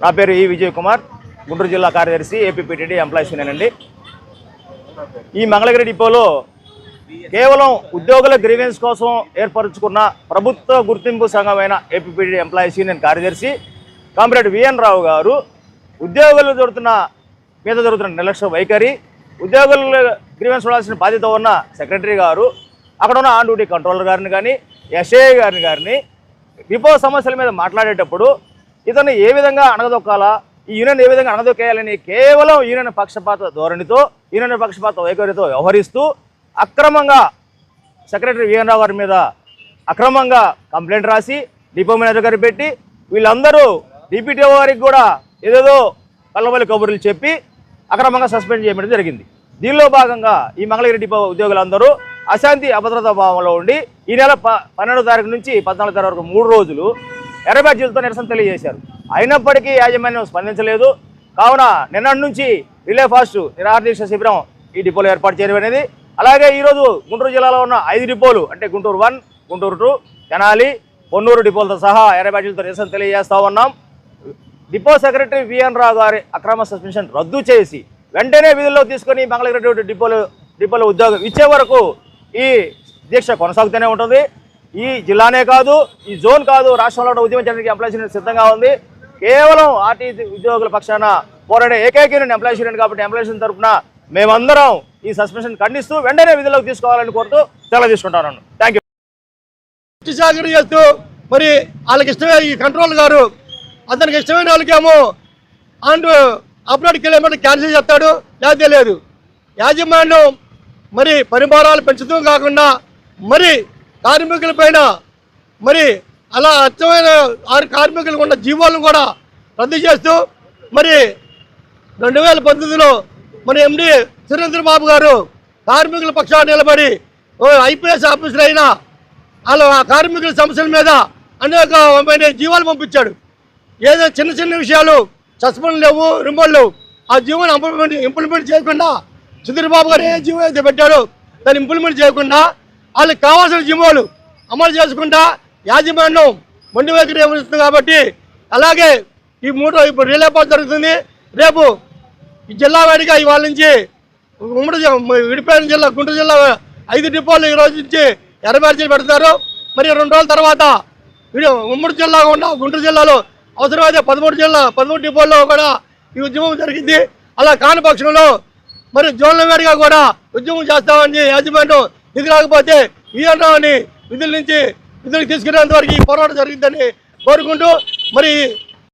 నా పేరు ఈ విజయ్ కుమార్, గుంటూరు జిల్లా కార్యదర్శి, ఏపీపీటీడీ ఎంప్లాయీస్ యూనియన్ అండి. ఈ మంగళగిరి డిపోలో కేవలం ఉద్యోగుల గ్రీవెన్స్ కోసం ఏర్పరచుకున్న ప్రభుత్వ గుర్తింపు సంఘమైన ఏపీపీటీడీ ఎంప్లాయీస్ యూనియన్ కార్యదర్శి కామ్రేడ్ విఎన్ రావు గారు ఉద్యోగులు మీద జరుగుతున్న నిర్లక్ష్య వైఖరి, ఉద్యోగుల గ్రీవెన్స్ చూడాల్సిన బాధ్యత ఉన్న సెక్రటరీ గారు, అక్కడ ఉన్న ఆన్ డ్యూటీ కంట్రోలర్ గారిని కానీ ఎస్ఏ గారిని డిపో సమస్యల మీద మాట్లాడేటప్పుడు ఇతను ఏ విధంగా అణగదొక్కాలా, ఈ యూనియన్ ఏ విధంగా అణగదొక్కేయాలని కేవలం యూనియన్ పక్షపాత ధోరణితో, యూనియన్ పక్షపాత వైఖరితో వ్యవహరిస్తూ అక్రమంగా సెక్రటరీ విఎన్ రావు గారి మీద అక్రమంగా కంప్లైంట్ రాసి డిపో మేనేజర్ గారికి పెట్టి వీళ్ళందరూ డిపిటిఓ గారికి కూడా ఏదేదో కళ్ళబల్లి కబుర్లు చెప్పి అక్రమంగా సస్పెండ్ చేయడం జరిగింది. దీనిలో భాగంగా ఈ మంగళగిరి డిపో ఉద్యోగులందరూ అశాంతి అభద్రతా భావంలో ఉండి ఈ నెల 12వ తారీఖు నుంచి 14వ తారీఖు వరకు 3 రోజులు ఎర్ర బ్యాడ్జీలతో నిరసన తెలియజేశారు. అయినప్పటికీ యాజమాన్యం స్పందించలేదు. కావున నిన్నటి నుంచి రిలే ఫాస్ట్ నిరాహారదీక్ష శిబిరం ఈ డిపోలో ఏర్పాటు చేయడం అనేది. అలాగే ఈరోజు గుంటూరు జిల్లాలో ఉన్న 5 డిపోలు అంటే గుంటూరు 1, గుంటూరు 2, తెనాలి, పొన్నూరు డిపోలతో సహా ఎర్ర బ్యాడ్జీలతో నిరసన తెలియజేస్తూ ఉన్నాం. డిపో సెక్రటరీ విఎన్ రావు గారి అక్రమ సస్పెన్షన్ రద్దు చేసి వెంటనే విధుల్లో తీసుకొని మంగళగిరి డిపోలో ఉద్యోగం ఇచ్చే వరకు ఈ దీక్ష కొనసాగుతూనే ఉంటుంది. ఈ జిల్లానే కాదు, ఈ జోన్ కాదు, రాష్ట్రంలో ఉద్యమం చేయడానికి ఎంప్లాయీస్ యూనియన్ సిద్ధంగా ఉంది. కేవలం ఆర్టీసీ ఉద్యోగుల పక్షాన పోరాడే ఏకైక యూనియన్ ఎంప్లాయీస్ యూనియన్ కాబట్టి ఎంప్లాయీస్ యూనియన్ తరఫున మేమందరం ఈ సస్పెన్షన్ ఖండిస్తూ వెంటనే విధుల్లోకి తీసుకోవాలని కోరుతూ సెలవు తీసుకుంటాను. Thank you. చేస్తూ మరి వాళ్ళకి ఇష్టమే ఈ కంట్రోల్ గారు అతనికి ఇష్టమైన వాళ్ళకేమో అండ్ అప్లోడ్కి వెళ్ళి క్యాన్సిల్ చేస్తాడు, లేకపోతే లేదు. యాజమాన్యం మరి పరిమాణాలు పెంచుతూ కాకుండా మరి కార్మికుల పైన మరి అలా అచ్చమైన 6 కార్మికులకు ఉన్న జీవాలను కూడా రద్దు చేస్తూ మరి 2019లో మన ఎండి సురేంద్ర బాబు గారు కార్మికుల పక్షాన్ని నిలబడి ఐపీఎస్ ఆఫీసర్ అయినా అలా ఆ కార్మికుల సమస్యల మీద అనేక జీవాలు పంపించాడు. ఏదో చిన్న చిన్న విషయాలు సస్పెండ్ లేవు, రిమోట్ లేవు, ఆ జీవోని ఇంప్లిమెంట్ చేయకుండా సుధీర్ బాబు గారు ఏ జీవో అయితే పెట్టాడో దాన్ని ఇంప్లిమెంట్ చేయకుండా వాళ్ళకి కావాల్సిన జీవోలు అమలు చేసుకుంటా యాజమాన్యం మొండి వైఖరి వ్యవహరిస్తుంది. కాబట్టి అలాగే ఈ 3 ఇప్పుడు రిలే పాస్ జరుగుతుంది. రేపు ఈ జిల్లా వాడిగా ఇవాళ నుంచి విడిపోయిన జిల్లా గుంటూరు జిల్లా 5 డిపోలు ఈ రోజు నుంచి ఎర్ర బ్యాడ్జీలు పెడతారు. మరి 2 రోజుల తర్వాత ఉమ్మడి జిల్లా ఉన్న గుంటూరు జిల్లాలో అవసరమైతే 13 డిపోల్లో కూడా ఈ ఉద్యమం జరిగింది. అలా కాని పక్షంలో మరి జోన్ల వేడిగా కూడా ఉద్యమం చేస్తామని యాజమాన్యం ఇది రాకపోతే విఎన్ రావుని విధుల నుంచి విధులకు తీసుకునేంత వరకు ఈ పోరాటం జరిగిందని కోరుకుంటూ మరి